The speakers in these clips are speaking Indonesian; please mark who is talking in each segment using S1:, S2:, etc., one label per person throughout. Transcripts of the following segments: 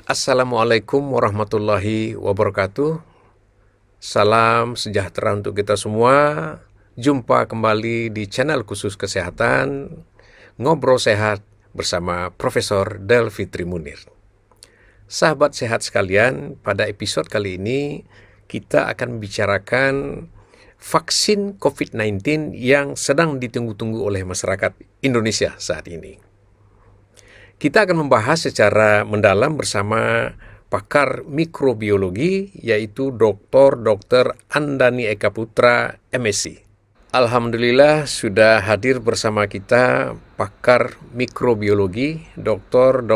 S1: Assalamualaikum warahmatullahi wabarakatuh. Salam sejahtera untuk kita semua. Jumpa kembali di channel khusus kesehatan, Ngobrol Sehat bersama Profesor Del Fitri Munir. Sahabat sehat sekalian, pada episode kali ini kita akan membicarakan vaksin COVID-19 yang sedang ditunggu-tunggu oleh masyarakat Indonesia saat ini. Kita akan membahas secara mendalam bersama pakar mikrobiologi, yaitu Dr. Andani Eka Putra, MSc. Alhamdulillah sudah hadir bersama kita pakar mikrobiologi, Dr.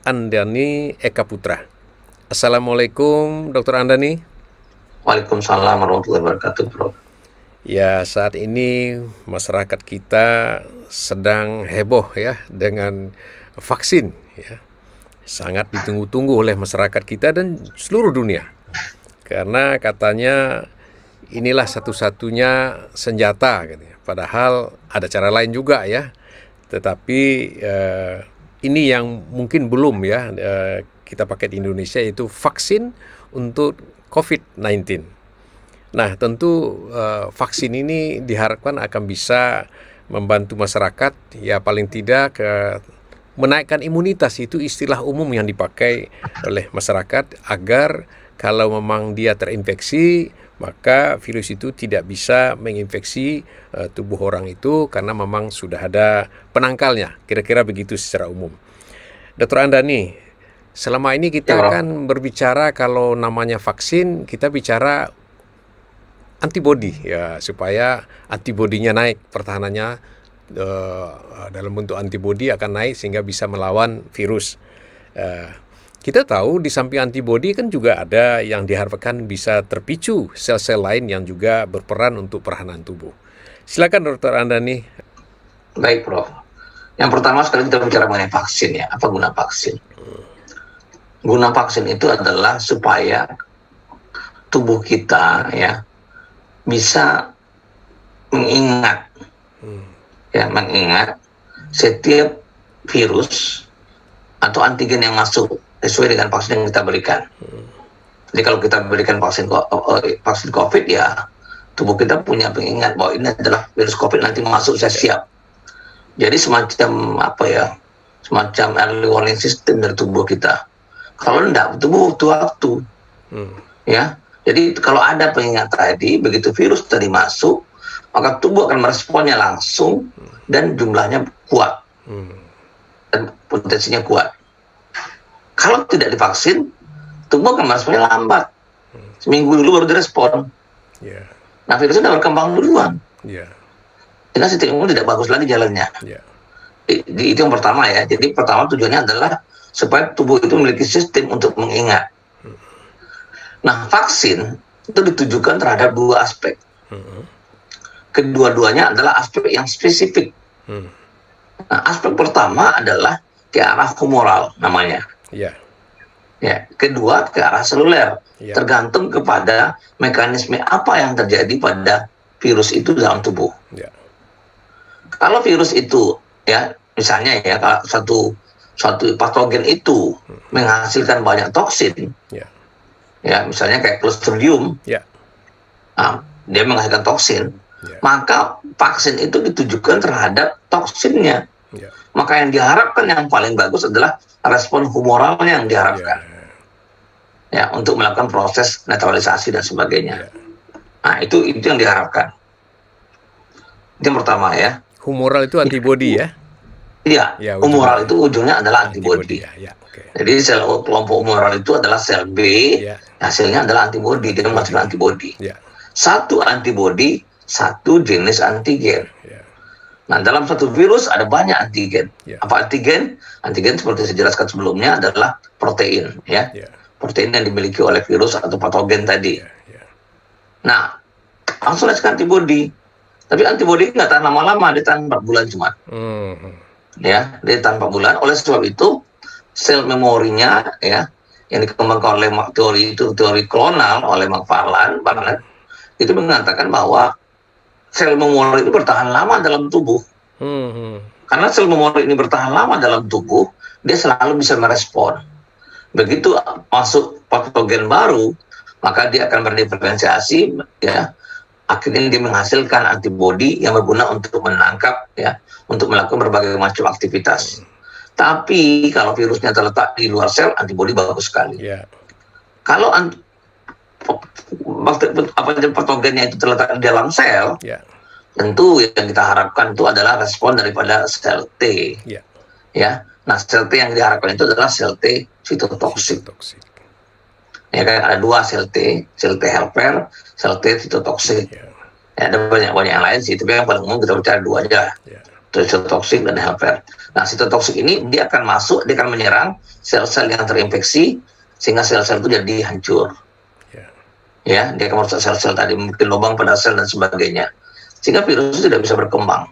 S1: Andani Eka Putra. Assalamualaikum, Dr. Andani.
S2: Waalaikumsalam warahmatullahi wabarakatuh, Prof.
S1: Ya, saat ini masyarakat kita sedang heboh ya dengan vaksin ya. Sangat ditunggu-tunggu oleh masyarakat kita dan seluruh dunia. Karena katanya inilah satu-satunya senjata gitu ya. Padahal ada cara lain juga ya. Tetapi ini yang mungkin belum ya kita pakai di Indonesia, yaitu vaksin untuk COVID-19. Nah, tentu vaksin ini diharapkan akan bisa membantu masyarakat ya, paling tidak menaikkan imunitas. Itu istilah umum yang dipakai oleh masyarakat agar kalau memang dia terinfeksi, maka virus itu tidak bisa menginfeksi tubuh orang itu karena memang sudah ada penangkalnya. Kira-kira begitu secara umum. Dr. Andani, selama ini kita akan berbicara kalau namanya vaksin, kita bicara antibodi ya, supaya antibodinya naik, pertahanannya dalam bentuk antibodi akan naik sehingga bisa melawan virus. Kita tahu di samping antibodi kan juga ada yang diharapkan bisa terpicu sel-sel lain yang juga berperan untuk pertahanan tubuh. Silakan Dr. Andani.
S2: Baik, Prof. Yang pertama sekali kita bicara mengenai vaksin ya. Apa guna vaksin? Guna vaksin itu adalah supaya tubuh kita ya bisa mengingat setiap virus atau antigen yang masuk sesuai dengan vaksin yang kita berikan. Jadi kalau kita berikan vaksin COVID ya, tubuh kita punya pengingat bahwa ini adalah virus COVID, nanti masuk saya siap. Jadi semacam semacam early warning system dari tubuh kita. Kalau enggak, tubuh butuh waktu. Ya. Jadi kalau ada pengingat tadi, begitu virus tadi masuk, maka tubuh akan meresponnya langsung dan jumlahnya kuat dan potensinya kuat. Kalau tidak divaksin, tubuh akan meresponnya lambat. Seminggu dulu baru direspon. Nah, virusnya sudah berkembang duluan. Sehingga sistem imun tidak bagus lagi jalannya. Itu yang pertama ya. Jadi pertama tujuannya adalah supaya tubuh itu memiliki sistem untuk mengingat. Nah, vaksin itu ditujukan terhadap dua aspek. Kedua-duanya adalah aspek yang spesifik. Nah, aspek pertama adalah ke arah humoral namanya. Ya, kedua ke arah seluler. Tergantung kepada mekanisme apa yang terjadi pada virus itu dalam tubuh. Kalau virus itu ya, misalnya ya, kalau suatu patogen itu menghasilkan banyak toksin, ya misalnya kayak Clostridium, dia menghasilkan toksin, maka vaksin itu ditujukan terhadap toksinnya. Maka yang diharapkan yang paling bagus adalah respon humoralnya yang diharapkan, ya, untuk melakukan proses netralisasi dan sebagainya. Nah, itu yang diharapkan. Itu yang pertama ya.
S1: Humoral itu antibodi ya?
S2: Iya, humoral itu ujungnya adalah antibodi. Jadi sel kelompok humoral itu adalah sel B, hasilnya adalah antibodi, dia menghasilkan antibodi. Satu antibodi, satu jenis antigen. Nah, dalam satu virus ada banyak antigen. Apa antigen? Antigen seperti saya jelaskan sebelumnya adalah protein, ya. Protein yang dimiliki oleh virus atau patogen tadi. Nah, langsung hasilkan antibodi. Tapi antibodi nggak tahan lama-lama, dia tahan 4 bulan cuma. Ya, dia tahan 4 bulan. Oleh sebab itu, sel memorinya ya yang dikembangkan oleh teori klonal oleh McFarlane itu mengatakan bahwa sel memori itu bertahan lama dalam tubuh. Karena sel memori ini bertahan lama dalam tubuh, dia selalu bisa merespon. Begitu masuk patogen baru, maka dia akan berdiferensiasi, ya. Akhirnya dia menghasilkan antibodi yang berguna untuk menangkap, ya, untuk melakukan berbagai macam aktivitas. Tapi kalau virusnya terletak di luar sel, antibodi bagus sekali.
S1: Ya.
S2: Kalau patogennya itu terletak di dalam sel,
S1: Ya.
S2: tentu yang kita harapkan itu adalah respon daripada sel T.
S1: Ya.
S2: Ya. Nah, sel T yang diharapkan itu adalah sel T sitotoksik. Ya kan, ada dua sel T helper, sel T sitotoksik.
S1: Ya.
S2: Ya, ada banyak yang lain sih, tapi yang paling umum kita bicara dua aja.
S1: Ya.
S2: Sitotoksik dan helper. Nah, sitotoksik ini dia akan masuk, dia akan menyerang sel-sel yang terinfeksi sehingga sel-sel itu jadi hancur. Ya, dia akan merusak sel-sel tadi, mungkin lubang pada sel dan sebagainya, sehingga virus itu tidak bisa berkembang.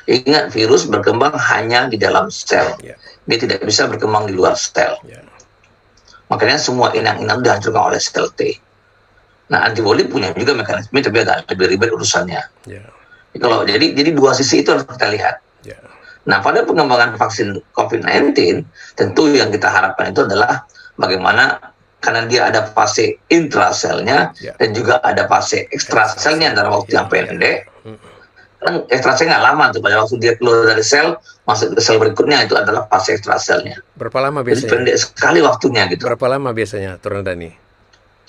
S2: Ingat, virus berkembang hanya di dalam sel, dia tidak bisa berkembang di luar sel. Makanya semua inang-inang dihancurkan oleh sel T. Nah, antibodi punya juga mekanisme, tapi agak lebih ribet urusannya. Kalau jadi dua sisi itu harus kita lihat. Nah, pada pengembangan vaksin COVID-19, tentu yang kita harapkan itu adalah bagaimana, karena dia ada fase intraselnya dan juga ada fase ekstraselnya dalam waktu yang pendek. Kan ekstrasel nggak lama tuh, pada waktu dia keluar dari sel masuk ke sel berikutnya itu adalah fase ekstraselnya.
S1: Berapa lama biasanya?
S2: Jadi pendek sekali waktunya gitu.
S1: Berapa lama biasanya, Dr. Dani?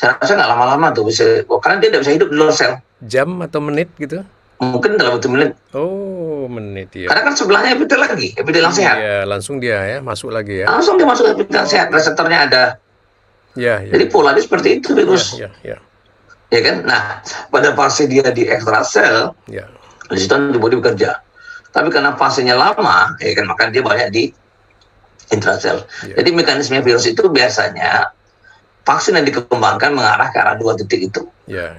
S2: Saya rasa nggak lama-lama tuh, bisa, karena dia tidak bisa hidup di luar sel.
S1: Jam atau menit gitu?
S2: Mungkin dalam waktu menit.
S1: Oh, menit ya.
S2: Karena kan sebelahnya epitel lagi, epitel yang sehat.
S1: Iya, langsung dia ya masuk lagi ya.
S2: Langsung dia masuk epitel yang sehat, reseptornya ada.
S1: Ya.
S2: Jadi polanya seperti itu virus.
S1: Ya.
S2: Ya kan? Nah, pada fase dia di ekstrasel, di situ antibodi bekerja. Tapi karena fasenya lama, ya kan, maka dia banyak di intrasel. Jadi mekanisme virus itu biasanya vaksin yang dikembangkan mengarah ke arah dua titik itu.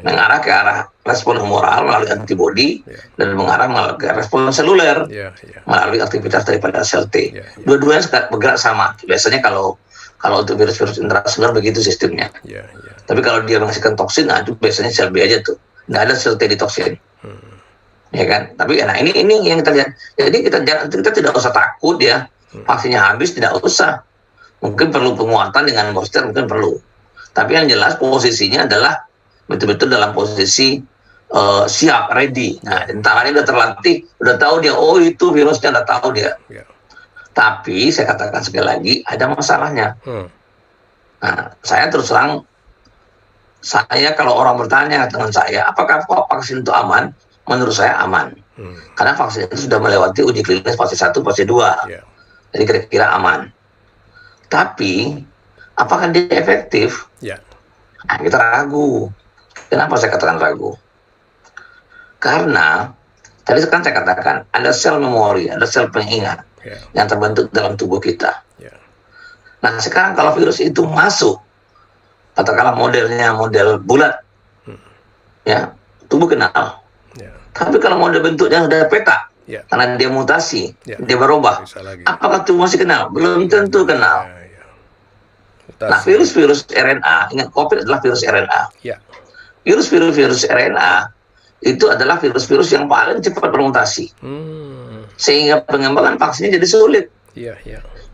S2: Mengarah ke arah respon humoral melalui antibodi dan mengarah ke respon seluler melalui aktivitas daripada sel T. Dua-duanya bergerak sama. Biasanya kalau untuk virus-virus intraseluler begitu sistemnya. Tapi kalau dia menghasilkan toksin, nah itu biasanya sel B aja tuh. Nggak ada sel T di toksin. Ya kan? Tapi nah ini yang kita lihat. Jadi kita tidak usah takut ya. Vaksinnya habis, tidak usah. Mungkin perlu penguatan dengan booster, mungkin perlu. Tapi yang jelas posisinya adalah betul-betul dalam posisi siap, ready. Nah, tentaranya udah terlatih, udah tahu dia, oh itu virusnya, udah tahu dia. Tapi saya katakan sekali lagi, ada masalahnya. Nah, saya terus terang, kalau orang bertanya dengan saya, apakah vaksin itu aman? Menurut saya aman. Karena vaksin itu sudah melewati uji klinis fase 1, fase 2. Jadi kira-kira aman. Tapi, apakah dia efektif? Nah, kita ragu. Kenapa saya katakan ragu? Karena, tadi kan saya katakan, ada sel memori, ada sel pengingat yang terbentuk dalam tubuh kita. Nah, sekarang kalau virus itu masuk, katakanlah modelnya model bulat, ya, tubuh kenal. Tapi kalau model bentuknya sudah peta, karena dia mutasi, dia berubah, apakah tubuh masih kenal? Belum tentu kenal. Nah, virus-virus RNA, ingat COVID adalah virus RNA. Virus-virus RNA itu adalah virus-virus yang paling cepat bermutasi. Sehingga pengembangan vaksinnya jadi sulit.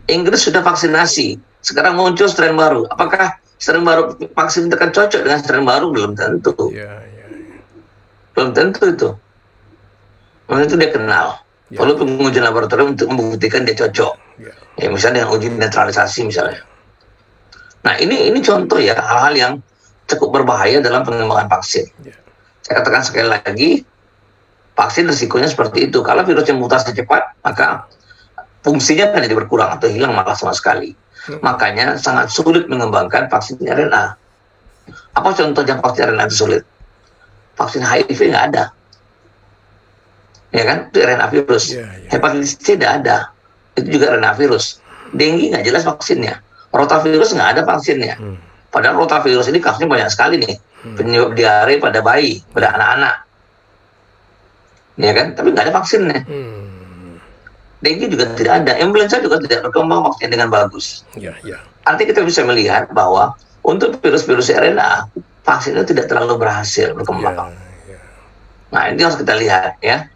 S2: Inggris sudah vaksinasi, sekarang muncul strain baru. Apakah strain baru vaksin itu akan cocok dengan strain baru? Belum tentu. Belum tentu itu. Belum tentu dia kenal. Perlu pengujian laboratorium untuk membuktikan dia cocok. Ya, misalnya dengan uji netralisasi misalnya. Nah, ini contoh ya hal-hal yang cukup berbahaya dalam pengembangan vaksin. Saya katakan sekali lagi, vaksin risikonya seperti itu. Kalau virusnya mutasi cepat, maka fungsinya akan jadi berkurang atau hilang malah sama sekali. Makanya sangat sulit mengembangkan vaksin RNA. Apa contohnya vaksin RNA itu sulit? Vaksin HIV nggak ada. Ya kan? Itu RNA virus. Hepatitis C tidak ada. Itu juga RNA virus. Dengue nggak jelas vaksinnya. Rotavirus nggak ada vaksinnya. Padahal rotavirus ini kasusnya banyak sekali nih. Penyebab diare pada bayi, pada anak-anak. Ya kan? Tapi nggak ada vaksinnya. Dengue juga tidak ada. Influenza juga tidak berkembang vaksin dengan bagus. Artinya kita bisa melihat bahwa untuk virus-virus RNA, vaksin itu tidak terlalu berhasil berkembang. Nah, ini harus kita lihat ya.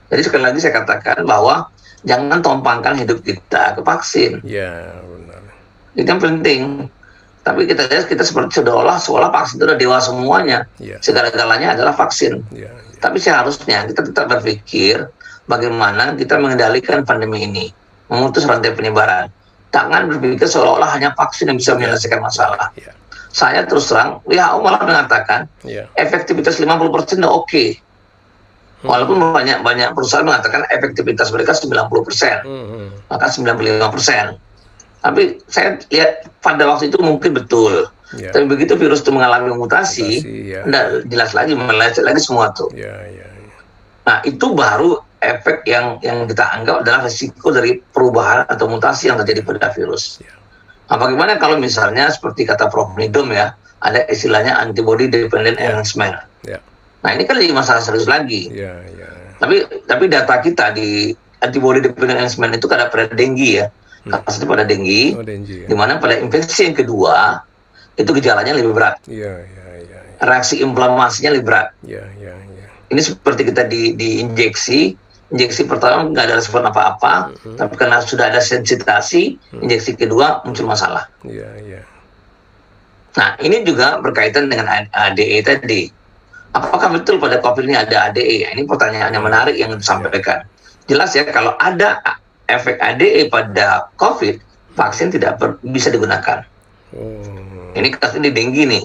S2: Jadi sekali lagi saya katakan bahwa jangan tumpangkan hidup kita ke vaksin.
S1: Benar.
S2: Itu yang penting. Tapi kita lihat kita seperti seolah vaksin itu udah dewa semuanya. Segala-galanya adalah vaksin. Tapi seharusnya kita tetap berpikir bagaimana kita mengendalikan pandemi ini, memutus rantai penyebaran. Jangan berpikir seolah-olah hanya vaksin yang bisa menyelesaikan masalah. Saya terus terang, WHO malah mengatakan efektivitas 50% udah oke. Walaupun banyak perusahaan mengatakan efektivitas mereka 90%, maka 95%. Tapi saya lihat pada waktu itu mungkin betul. Tapi begitu virus itu mengalami mutasi, enggak jelas lagi, meleset lagi semua tuh. Nah, itu baru efek yang kita anggap adalah risiko dari perubahan atau mutasi yang terjadi pada virus. Nah, bagaimana kalau misalnya seperti kata Prof. Nidom ya, ada istilahnya antibody dependent enhancement. Nah, ini kan jadi masalah serius lagi. Tapi data kita di antibody dependent enhancement itu kan ada pada dengue ya. Kasusnya pada dengue, di mana pada infeksi yang kedua itu gejalanya lebih berat. Reaksi inflamasinya lebih berat. Ini seperti kita diinjeksi. Injeksi pertama nggak ada respon apa-apa, tapi karena sudah ada sensitasi, injeksi kedua muncul masalah. Nah, ini juga berkaitan dengan ADE tadi. Apakah betul pada COVID ini ada ADE? Ini pertanyaan yang menarik yang disampaikan. Jelas ya, kalau ada efek ADE pada COVID, vaksin tidak bisa digunakan. Ini kasus di dengue nih,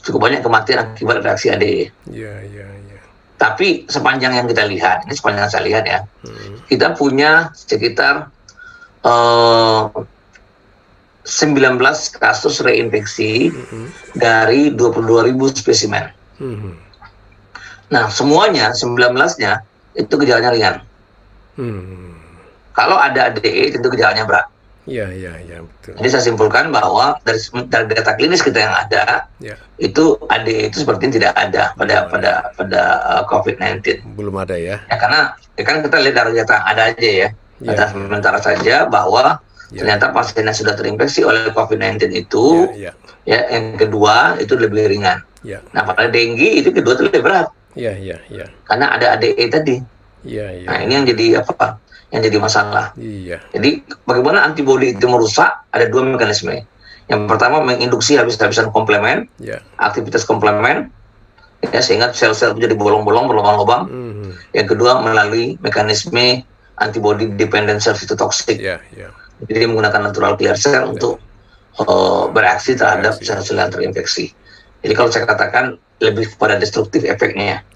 S2: cukup banyak kematian akibat reaksi ADE. Tapi sepanjang yang kita lihat, ini sepanjang saya lihat ya, kita punya sekitar 19 kasus reinfeksi dari 22.000 spesimen. Nah, semuanya 19-nya itu gejalanya ringan. Kalau ada ADE tentu gejalanya berat.
S1: Betul.
S2: Jadi saya simpulkan bahwa dari data klinis kita yang ada, itu ADE itu sepertinya tidak ada pada COVID-19.
S1: Belum ada ya?
S2: Karena kan kita lihat dari data ada aja ya. Data sementara saja bahwa ternyata pasien yang sudah terinfeksi oleh COVID-19 itu, ya yang kedua itu lebih ringan. Nah, pada dengue itu kedua itu lebih berat. Karena ada ADE tadi. Nah, ini yang jadi apa? Yang jadi masalah. Jadi bagaimana antibodi itu merusak? Ada dua mekanisme. Yang pertama menginduksi habis-habisan komplement, aktivitas komplement, ya, sehingga sel-sel itu jadi bolong-bolong, berlubang-lubang. Yang kedua melalui mekanisme antibody dependent cell cytotoxic. Jadi menggunakan natural killer cell untuk bereaksi terhadap sel-sel yang terinfeksi. Jadi kalau saya katakan lebih pada destruktif efeknya.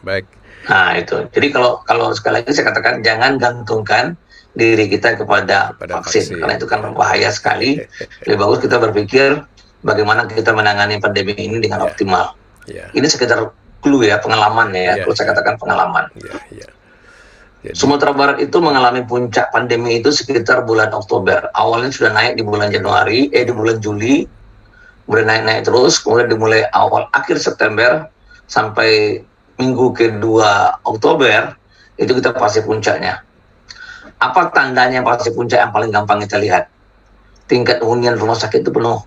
S1: Baik.
S2: Nah, itu. Jadi kalau sekali lagi saya katakan jangan gantungkan diri kita kepada vaksin, karena itu kan bahaya sekali. Lebih bagus kita berpikir bagaimana kita menangani pandemi ini dengan optimal. Ini sekedar clue ya, pengalaman ya. Kalau saya katakan pengalaman. Jadi, Sumatera Barat itu mengalami puncak pandemi itu sekitar bulan Oktober. Awalnya sudah naik di bulan Januari, di bulan Juli, kemudian naik terus, kemudian dimulai akhir September sampai minggu kedua Oktober itu kita pasti puncaknya. Apa tandanya pasti puncak yang paling gampang kita lihat? Tingkat hunian rumah sakit itu penuh.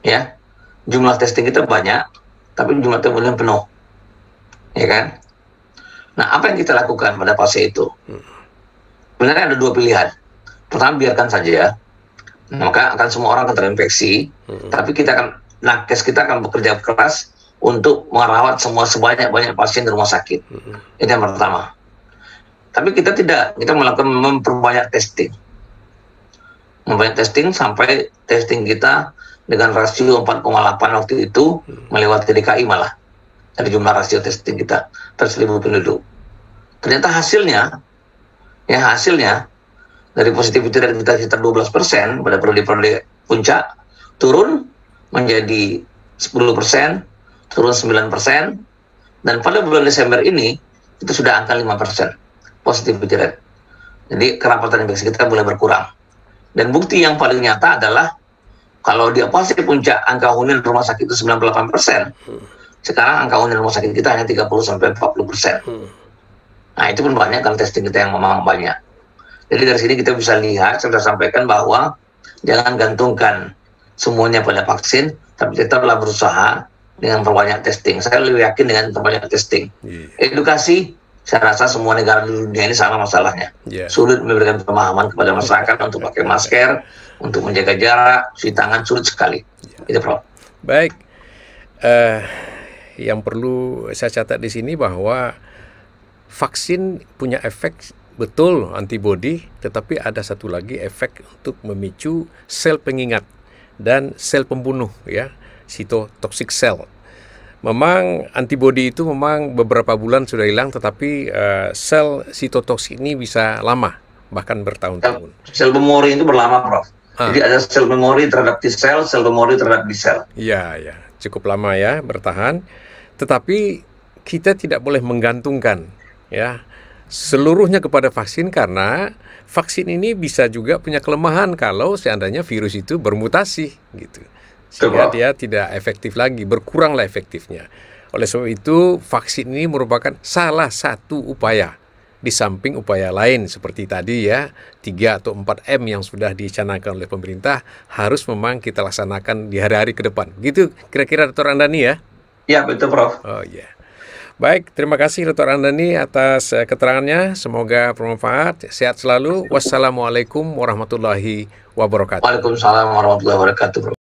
S2: Ya, jumlah testing kita banyak, tapi jumlah hunian penuh. Ya kan? Nah, apa yang kita lakukan pada fase itu? Sebenarnya ada dua pilihan. Pertama, biarkan saja. Maka akan semua orang akan terinfeksi, tapi nakes kita akan bekerja keras untuk merawat sebanyak-banyak pasien di rumah sakit. Itu yang pertama. Tapi kita melakukan memperbanyak testing. Memperbanyak testing sampai testing kita dengan rasio 4,8 waktu itu melewati DKI malah. Dari jumlah rasio testing kita per 1.000 penduduk. Ternyata hasilnya dari positivity rate kita sekitar 12% pada periode puncak, turun menjadi 10%, turun 9%, dan pada bulan Desember ini itu sudah angka 5% positivity rate. Jadi kerapatan infeksi kita mulai berkurang. Dan bukti yang paling nyata adalah kalau di fase puncak angka hunian rumah sakit itu 98%, sekarang angka hunian rumah sakit kita hanya 30-40%. Nah, itu pun banyak kan testing kita yang memang banyak. Jadi dari sini kita bisa lihat, saya sudah sampaikan bahwa jangan gantungkan semuanya pada vaksin, tapi tetaplah berusaha dengan perbanyak testing. Saya lebih yakin dengan perbanyak testing. Edukasi, saya rasa semua negara di dunia ini sama masalahnya. Sulit memberikan pemahaman kepada masyarakat untuk pakai masker, untuk menjaga jarak, cuci tangan sulit sekali. Itu Prof.
S1: Baik, yang perlu saya catat di sini bahwa vaksin punya efek betul antibodi, tetapi ada satu lagi efek untuk memicu sel pengingat dan sel pembunuh, ya, cytotoxic cell. Memang antibodi itu memang beberapa bulan sudah hilang, tetapi sel cytotoxic ini bisa lama, bahkan bertahun-tahun.
S2: Sel memori itu berlama, Prof. Jadi ada sel memori terhadap T-sel, sel memori terhadap B-sel.
S1: Ya, ya, cukup lama ya bertahan. Tetapi kita tidak boleh menggantungkan, ya, seluruhnya kepada vaksin, karena vaksin ini bisa juga punya kelemahan kalau seandainya virus itu bermutasi, gitu. Sehingga dia tidak efektif lagi, berkuranglah efektifnya. Oleh sebab itu, vaksin ini merupakan salah satu upaya di samping upaya lain seperti tadi, ya, 3 atau 4M yang sudah dicanangkan oleh pemerintah harus memang kita laksanakan di hari-hari ke depan. Gitu kira-kira Dr. Andani, ya?
S2: Ya, betul, Prof.
S1: Oh iya. Baik, terima kasih Dr. Andani atas keterangannya. Semoga bermanfaat. Sehat selalu. Wassalamualaikum warahmatullahi wabarakatuh.
S2: Waalaikumsalam warahmatullahi wabarakatuh, Prof.